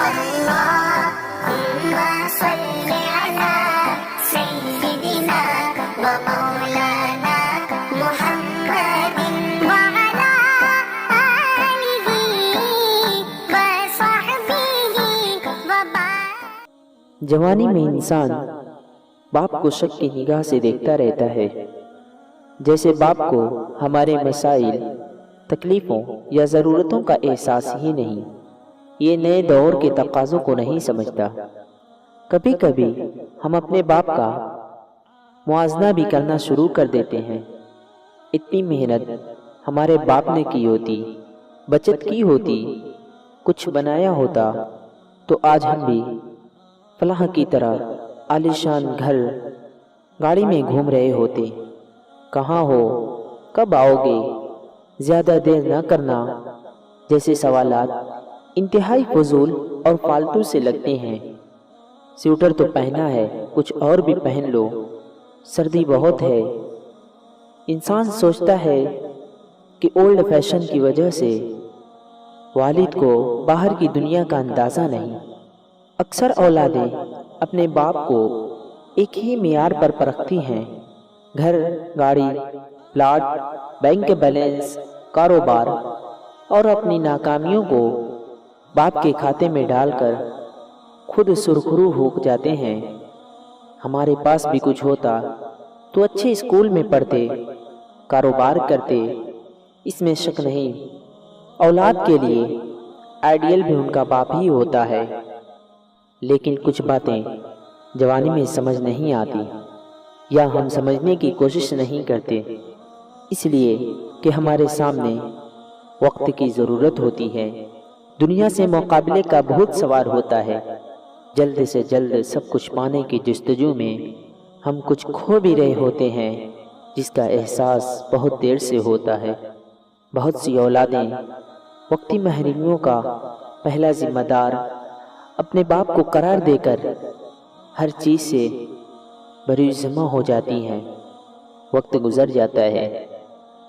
اللهم صل على سيدنا ومولانا محمد وعلى آله وصحبه وبارك۔ جوانی میں انسان باپ کو شک کی نگاہ سے دیکھتا رہتا ہے، جیسے باپ کو ہمارے مسائل، تکلیفوں یا ضرورتوں کا احساس ہی نہیں، یہ نئے دور کے تقاضوں کو نہیں سمجھتا۔ کبھی کبھی ہم اپنے باپ کا موازنہ بھی کرنا شروع کر دیتے ہیں۔ اتنی محنت ہمارے باپ نے کی ہوتی، بچت کی ہوتی، کچھ بنایا ہوتا تو آج ہم بھی فلاح کی طرح عالیشان گھر گاڑی میں گھوم رہے ہوتے۔ کہاں ہو، کب آؤ گے، زیادہ دیر نہ کرنا جیسے سوالات انتہائی فضول اور فالتو سے لگتے ہیں۔ سویٹر تو پہنا ہے، کچھ اور بھی پہن لو، سردی بہت ہے۔ انسان سوچتا ہے کہ اولڈ فیشن کی وجہ سے والد کو باہر کی دنیا کا اندازہ نہیں۔ اکثر اولادیں اپنے باپ کو ایک ہی معیار پر پرکھتی ہیں، گھر، گاڑی، پلاٹ، بینک بیلنس، کاروبار، اور اپنی ناکامیوں کو باپ کے کھاتے میں ڈال کر خود سرخرو ہو جاتے ہیں۔ ہمارے پاس بھی کچھ ہوتا تو اچھے اسکول میں پڑھتے، کاروبار کرتے، اس میں شک نہیں۔ اولاد کے لیے آئیڈیل بھی ان کا باپ ہی ہوتا ہے، لیکن کچھ باتیں جوانی میں سمجھ نہیں آتی یا ہم سمجھنے کی کوشش نہیں کرتے، اس لیے کہ ہمارے سامنے وقت کی ضرورت ہوتی ہے، دنیا سے مقابلے کا بہت سوار ہوتا ہے۔ جلد سے جلد سب کچھ پانے کی جستجو میں ہم کچھ کھو بھی رہے ہوتے ہیں، جس کا احساس بہت دیر سے ہوتا ہے۔ بہت سی اولادیں وقتی محرومیوں کا پہلا ذمہ دار اپنے باپ کو قرار دے کر ہر چیز سے بری ذمہ ہو جاتی ہیں۔ وقت گزر جاتا ہے،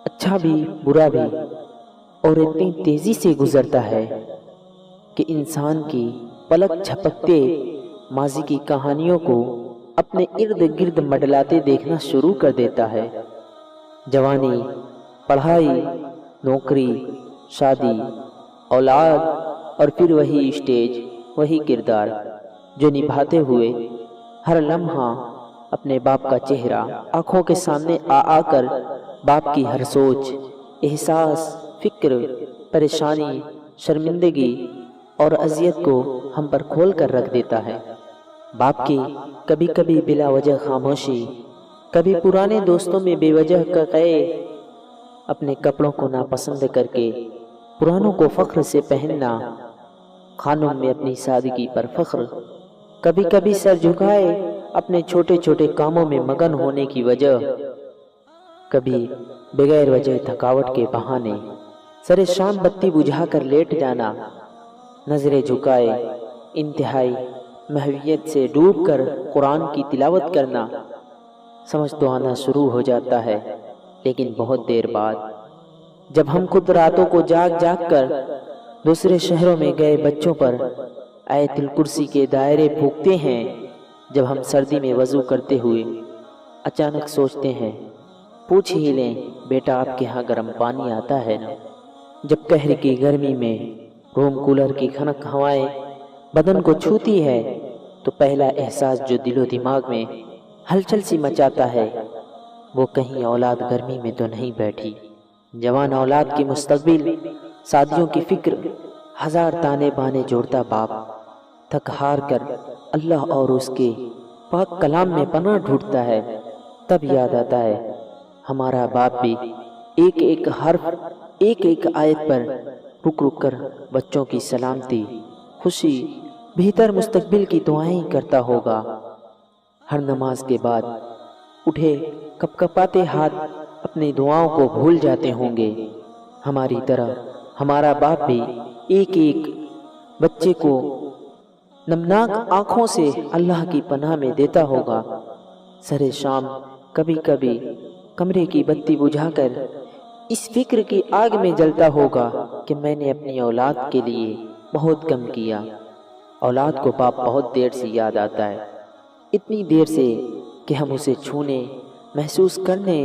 اچھا بھی برا بھی، اور اتنی تیزی سے گزرتا ہے کہ انسان کی پلک جھپکتے ماضی کی کہانیوں کو اپنے ارد گرد منڈلاتے دیکھنا شروع کر دیتا ہے۔ جوانی، پڑھائی، نوکری، شادی، اولاد، اور پھر وہی اسٹیج، وہی کردار جو نبھاتے ہوئے ہر لمحہ اپنے باپ کا چہرہ آنکھوں کے سامنے آ کر باپ کی ہر سوچ، احساس، فکر، پریشانی، شرمندگی اور اذیت کو ہم پر کھول کر رکھ دیتا ہے۔ باپ کی کبھی کبھی بلا وجہ خاموشی، کبھی پرانے دوستوں میں بے وجہ قے، اپنے کپڑوں کو ناپسند کر کے پرانوں کو فخر سے پہننا، خانوں میں اپنی سادگی پر فخر، کبھی کبھی سر جھکائے اپنے چھوٹے چھوٹے کاموں میں مگن ہونے کی وجہ، کبھی بغیر وجہ تھکاوٹ کے بہانے سر شام بتی بجھا کر لیٹ جانا، نظریں جھکائے انتہائی محویت سے ڈوب کر قرآن کی تلاوت کرنا۔ سمجھ تو آنا شروع ہو جاتا ہے، لیکن بہت دیر بعد، جب ہم خود راتوں کو جاگ جاگ کر دوسرے شہروں میں گئے بچوں پر آیت الکرسی کے دائرے پھونکتے ہیں، جب ہم سردی میں وضو کرتے ہوئے اچانک سوچتے ہیں پوچھ ہی لیں بیٹا آپ کے ہاں گرم پانی آتا ہے نا، جب قہر کی گرمی میں روم کولر کی خنک ہوائیں بدن کو چھوتی ہے تو پہلا احساس جو دل و دماغ میں ہلچل سی مچاتا ہے وہ کہیں اولاد گرمی میں تو نہیں بیٹھی۔ جوان اولاد کی مستقبل، شادیوں کی فکر، ہزار تانے بانے جوڑتا باپ تھک ہار کر اللہ اور اس کے پاک کلام میں پناہ ڈھونڈتا ہے، تب یاد آتا ہے ہمارا باپ بھی ایک ایک حرف، ایک ایک آیت پر رک رک کر بچوں کی سلامتی، خوشی، بہتر مستقبل کی دعائیں کرتا ہوگا۔ ہر نماز کے بعد اٹھے کپ کپاتے ہاتھ اپنی دعاؤں کو بھول جاتے ہوں گے۔ ہماری طرح ہمارا باپ بھی ایک ایک بچے کو نمناک آنکھوں سے اللہ کی پناہ میں دیتا ہوگا۔ سر شام کبھی کبھی کمرے کی بتی بجھا کر اس فکر کی آگ میں جلتا ہوگا کہ میں نے اپنی اولاد کے لیے بہت کم کیا، اولاد کو باپ بہت دیر سے یاد آتا ہے، اتنی دیر سے کہ ہم اسے چھونے، محسوس کرنے،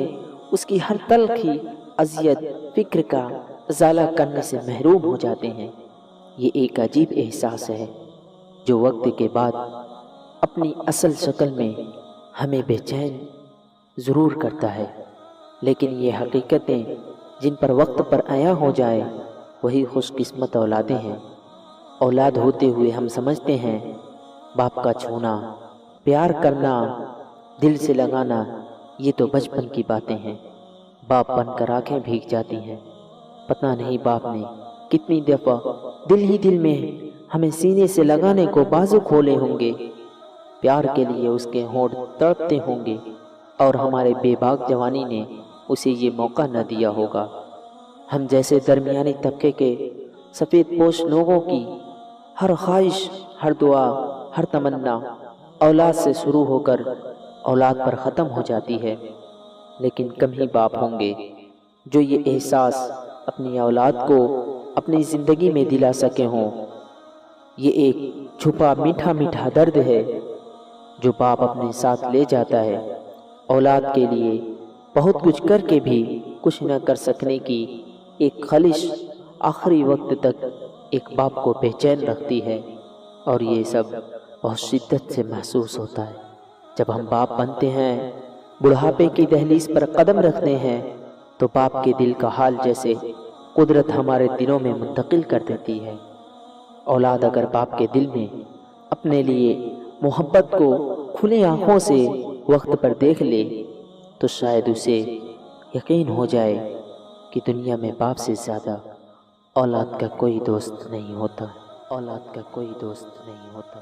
اس کی ہر تلخی، اذیت، فکر کا ازالہ کرنے سے محروم ہو جاتے ہیں۔ یہ ایک عجیب احساس ہے جو وقت کے بعد اپنی اصل شکل میں ہمیں بے چین ضرور کرتا ہے، لیکن یہ حقیقتیں جن پر وقت پر عیاں ہو جائے وہی خوش قسمت اولادیں ہیں۔ اولاد ہوتے ہوئے ہم سمجھتے ہیں باپ کا چھونا، پیار کرنا، دل سے لگانا یہ تو بچپن کی باتیں ہیں۔ باپ بن کر آنکھیں بھیگ جاتی ہیں، پتہ نہیں باپ نے کتنی دفعہ دل ہی دل میں ہمیں سینے سے لگانے کو بازو کھولے ہوں گے، پیار کے لیے اس کے ہونٹ تڑپتے ہوں گے، اور ہمارے بے باک جوانی نے اسے یہ موقع نہ دیا ہوگا۔ ہم جیسے درمیانی طبقے کے سفید پوش لوگوں کی ہر خواہش، ہر دعا، ہر تمنا اولاد سے شروع ہو کر اولاد پر ختم ہو جاتی ہے، لیکن کم ہی باپ ہوں گے جو یہ احساس اپنی اولاد کو اپنی زندگی میں دلا سکے ہوں۔ یہ ایک چھپا میٹھا میٹھا درد ہے جو باپ اپنے ساتھ لے جاتا ہے۔ اولاد کے لیے بہت کچھ کر کے بھی کچھ نہ کر سکنے کی ایک خلش آخری وقت تک ایک باپ کو بے چین رکھتی ہے، اور یہ سب بہت شدت سے محسوس ہوتا ہے جب ہم باپ بنتے ہیں، بڑھاپے کی دہلیز پر قدم رکھتے ہیں تو باپ کے دل کا حال جیسے قدرت ہمارے دلوں میں منتقل کر دیتی ہے۔ اولاد اگر باپ کے دل میں اپنے لیے محبت کو کھلی آنکھوں سے وقت پر دیکھ لے تو شاید اسے یقین ہو جائے کہ دنیا میں باپ سے زیادہ اولاد کا کوئی دوست نہیں ہوتا، اولاد کا کوئی دوست نہیں ہوتا۔